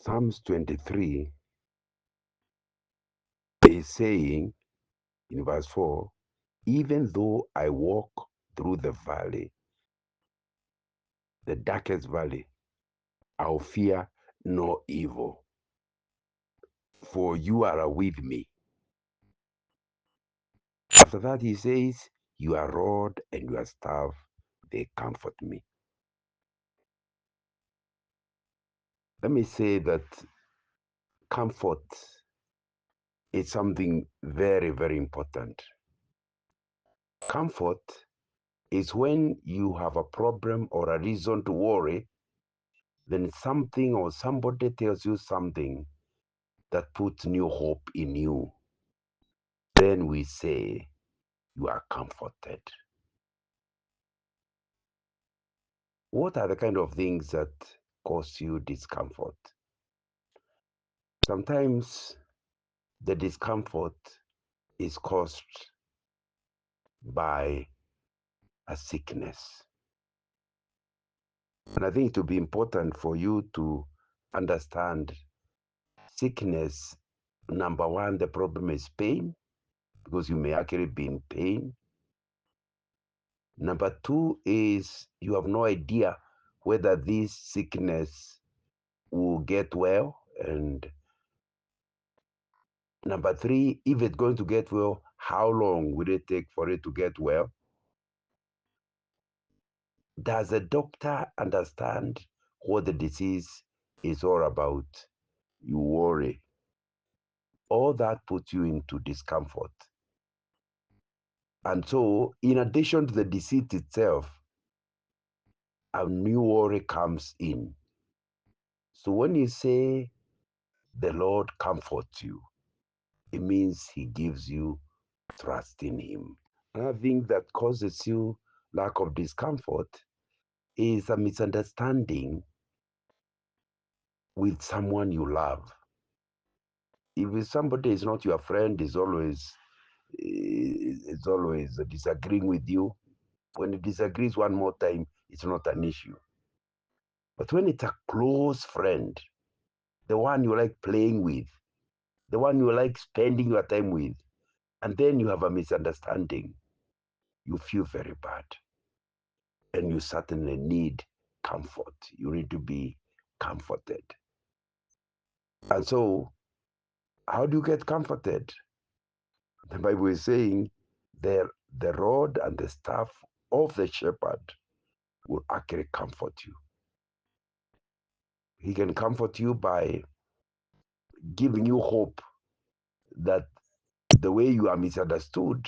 Psalms 23 is saying in verse 4, even though I walk through the valley, the darkest valley, I'll fear no evil, for you are with me. After that, he says, your rod and your staff, they comfort me. Let me say that comfort is something very, very important. Comfort is when you have a problem or a reason to worry, then something or somebody tells you something that puts new hope in you. Then we say, you are comforted. What are the kind of things that cause you discomfort? Sometimes the discomfort is caused by a sickness. And I think it will be important for you to understand sickness. Number one, the problem is pain, because you may actually be in pain. Number two is you have no idea whether this sickness will get well. And number three, if it's going to get well, how long will it take for it to get well? Does a doctor understand what the disease is all about? You worry. All that puts you into discomfort. And so, in addition to the disease itself, a new worry comes in. So when you say the Lord comforts you, it means he gives you trust in him. Another thing that causes you lack of discomfort is a misunderstanding with someone you love. If somebody is not your friend, is always disagreeing with you. When it disagrees one more time, it's not an issue. But when it's a close friend, the one you like playing with, the one you like spending your time with, and then you have a misunderstanding, you feel very bad. And you certainly need comfort. You need to be comforted. And so, how do you get comforted? The Bible is saying the rod and the staff of the shepherd will actually comfort you. He can comfort you by giving you hope that the way you are misunderstood,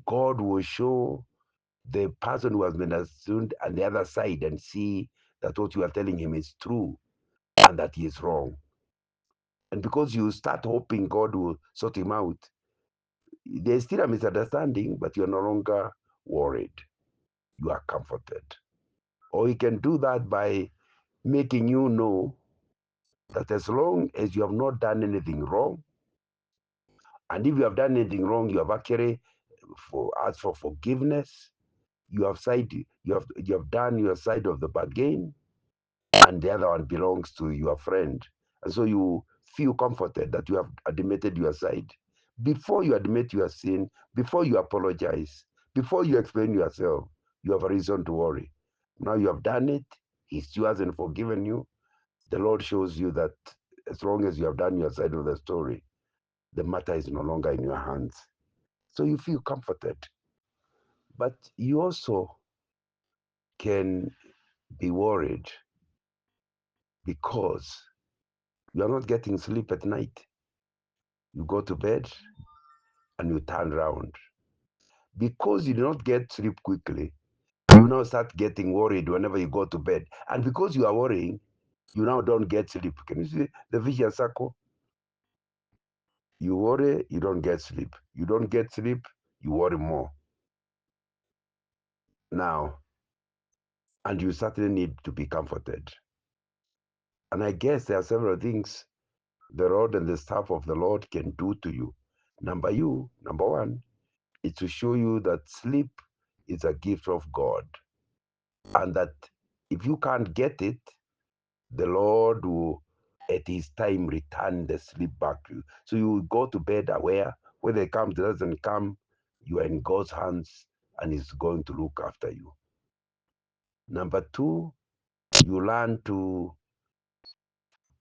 God will show the person who has been misunderstood on the other side and see that what you are telling him is true and that he is wrong. And because you start hoping God will sort him out, there's still a misunderstanding, but you're no longer worried. You are comforted. Or he can do that by making you know that as long as you have not done anything wrong, and if you have done anything wrong, you have actually asked for forgiveness, you have done your side of the bargain, and the other one belongs to your friend. And so you feel comforted that you have admitted your side. Before you admit your sin, before you apologize, before you explain yourself, you have a reason to worry. Now you have done it, he still hasn't forgiven you. The Lord shows you that as long as you have done your side of the story, the matter is no longer in your hands. So you feel comforted. But you also can be worried because you are not getting sleep at night. You go to bed and you turn around. Because you do not get sleep quickly, you now start getting worried whenever you go to bed. And because you are worrying, you now don't get sleep. Can you see the vicious circle? You worry, you don't get sleep. You don't get sleep, you worry more. Now, and you certainly need to be comforted. And I guess there are several things the rod and the staff of the Lord can do to you. Number one, is to show you that sleep is a gift of God. And that if you can't get it, the Lord will at his time return the sleep back to you. So you go to bed aware, whether it comes, doesn't come, you are in God's hands and he's going to look after you. Number two, you learn to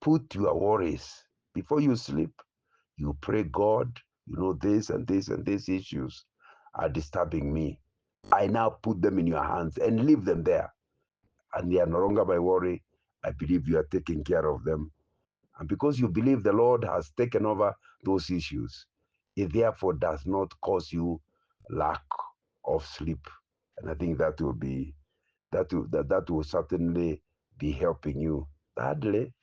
put your worries before you sleep. You pray, God, you know this and this and these issues are disturbing me. I now put them in your hands and leave them there. And they are no longer my worry. I believe you are taking care of them. And because you believe the Lord has taken over those issues, it therefore does not cause you lack of sleep. And I think that will be that will certainly be helping you. Thirdly,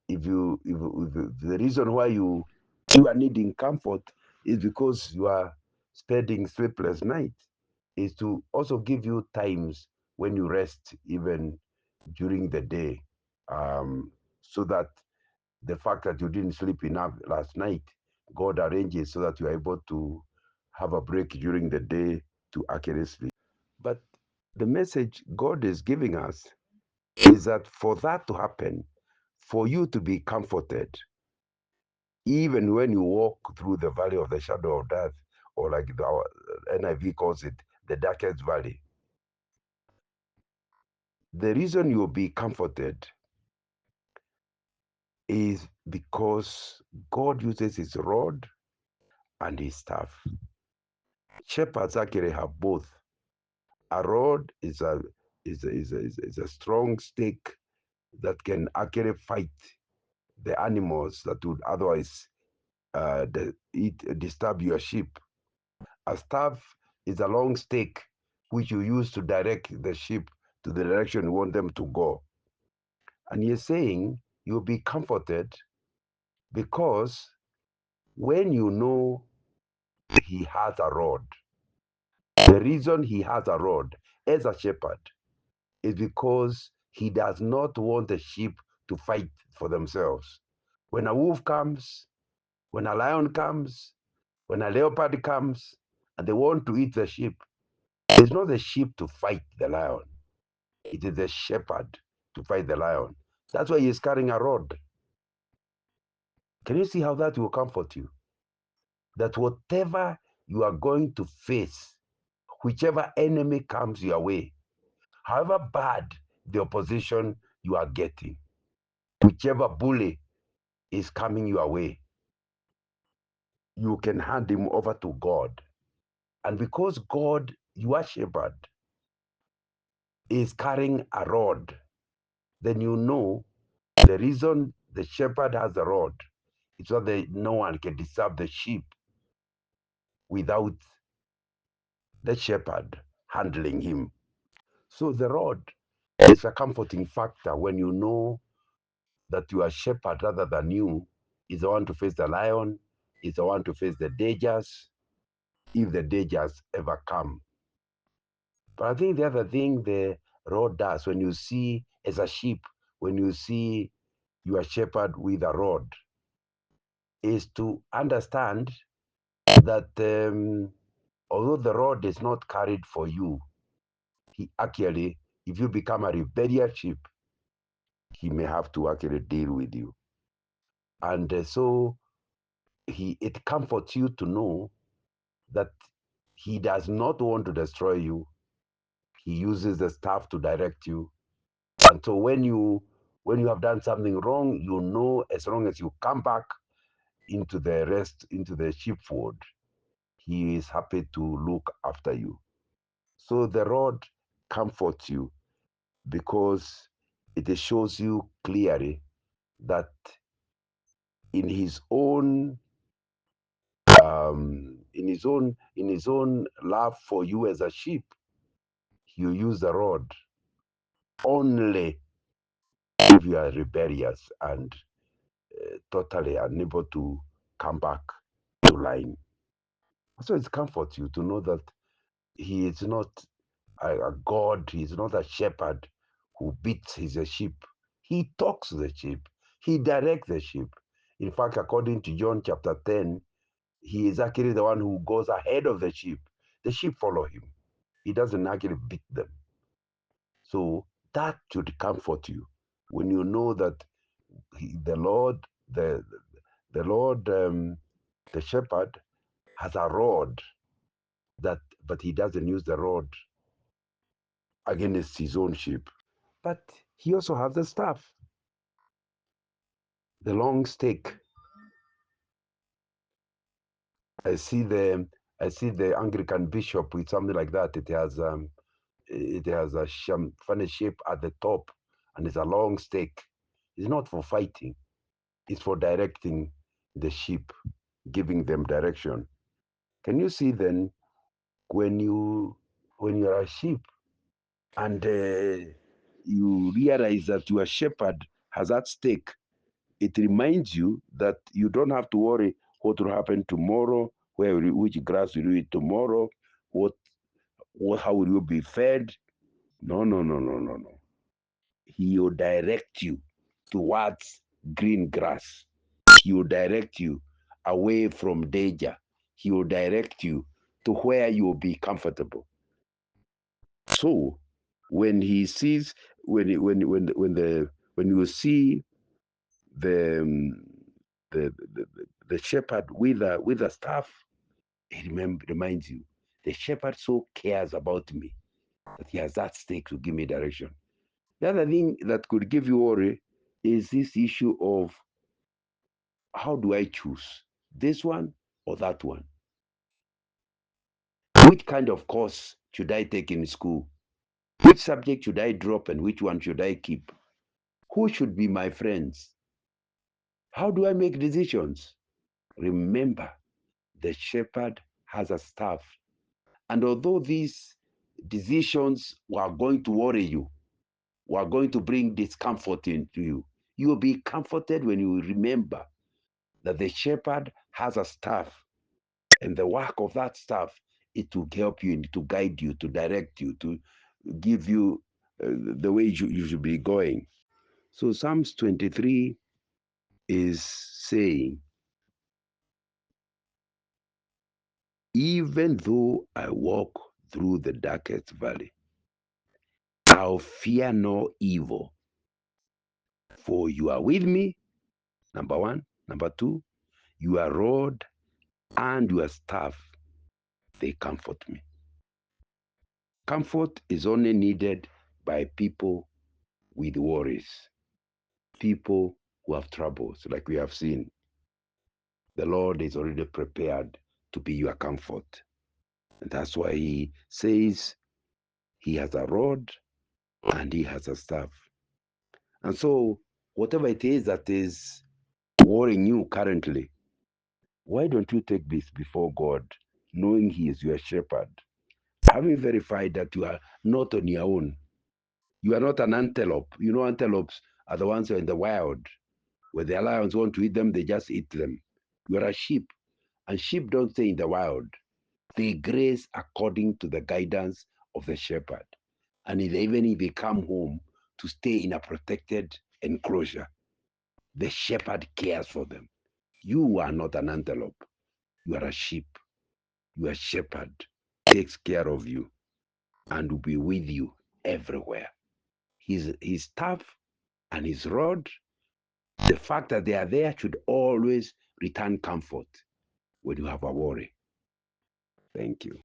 if the reason why you are needing comfort is because you are spending sleepless night, is to also give you times when you rest even during the day, so that the fact that you didn't sleep enough last night, God arranges so that you are able to have a break during the day to actually sleep. But the message God is giving us is that for that to happen, for you to be comforted, even when you walk through the valley of the shadow of death, or like our NIV calls it, the darkest valley, the reason you'll be comforted is because God uses his rod and his staff. Shepherds actually have both. A rod is a strong stick that can actually fight the animals that would otherwise disturb your sheep. A staff is a long stick which you use to direct the sheep to the direction you want them to go. And he's saying you'll be comforted because when you know he has a rod, the reason he has a rod as a shepherd is because he does not want the sheep to fight for themselves. When a wolf comes, when a lion comes, when a leopard comes, and they want to eat the sheep, it's not the sheep to fight the lion, it is the shepherd to fight the lion. That's why he's carrying a rod. Can you see how that will comfort you? That whatever you are going to face, whichever enemy comes your way, however bad the opposition you are getting, whichever bully is coming your way, you can hand him over to God. And because God, your shepherd, is carrying a rod, then you know the reason the shepherd has a rod is so that no one can disturb the sheep without the shepherd handling him. So the rod is a comforting factor when you know that your shepherd, rather than you, is the one to face the lion, is the one to face the dangers, if the dangers ever come. But I think the other thing the rod does, when you see as a sheep, when you see your shepherd with a rod, is to understand that although the rod is not carried for you, he actually, if you become a rebellious sheep, he may have to actually deal with you. And so it comforts you to know that he does not want to destroy you. He uses the staff to direct you. And so when you have done something wrong, you know, as long as you come back into the rest, into the sheepfold, he is happy to look after you. So the rod comforts you because it shows you clearly that in his own in his own love for you as a sheep, you use the rod only if you are rebellious and totally unable to come back to line. So it comforts you to know that he is not a God, he is not a shepherd who beats his sheep. He talks to the sheep, he directs the sheep. In fact, according to John chapter 10, he is actually the one who goes ahead of the sheep. The sheep follow him. He doesn't actually beat them. So that should comfort you when you know that the Lord, the Lord, the shepherd has a rod that, but he doesn't use the rod against his own sheep. But he also has the staff, the long stick. I see the I see the Anglican bishop with something like that. It has a funny shape at the top, and it's a long stick. It's not for fighting. It's for directing the sheep, giving them direction. Can you see then when you're a sheep and you realize that your shepherd has that stake, it reminds you that you don't have to worry what will happen tomorrow, which grass will you eat tomorrow, how will you be fed. No, no, no, no, no, no. He will direct you towards green grass. He will direct you away from danger. He will direct you to where you will be comfortable. So when he sees when you see the the shepherd with a staff, he reminds you the shepherd so cares about me that he has that stake to give me direction. The other thing that could give you worry is this issue of how do I choose this one or that one? Which kind of course should I take in school? Which subject should I drop and which one should I keep? Who should be my friends? How do I make decisions? Remember, the shepherd has a staff. And although these decisions were going to worry you, were going to bring discomfort into you, you will be comforted when you remember that the shepherd has a staff, and the work of that staff is to help you, to guide you, to direct you, to give you the way you should be going. So Psalms 23 is saying, even though I walk through the darkest valley, I'll fear no evil, for you are with me. Number one. Number two, your rod and your staff, they comfort me. Comfort is only needed by people with worries, people who have troubles, like we have seen. The Lord is already prepared to be your comfort. And that's why he says he has a rod and he has a staff. And so, whatever it is that is worrying you currently, why don't you take this before God, knowing he is your shepherd, having verified that you are not on your own. You are not an antelope. You know, antelopes are the ones who are in the wild. Where the lions want to eat them, they just eat them. You are a sheep, and sheep don't stay in the wild. They graze according to the guidance of the shepherd. And even if they come home to stay in a protected enclosure, the shepherd cares for them. You are not an antelope. You are a sheep. Your shepherd takes care of you and will be with you everywhere. His staff and his rod, the fact that they are there should always return comfort when you have a worry. Thank you.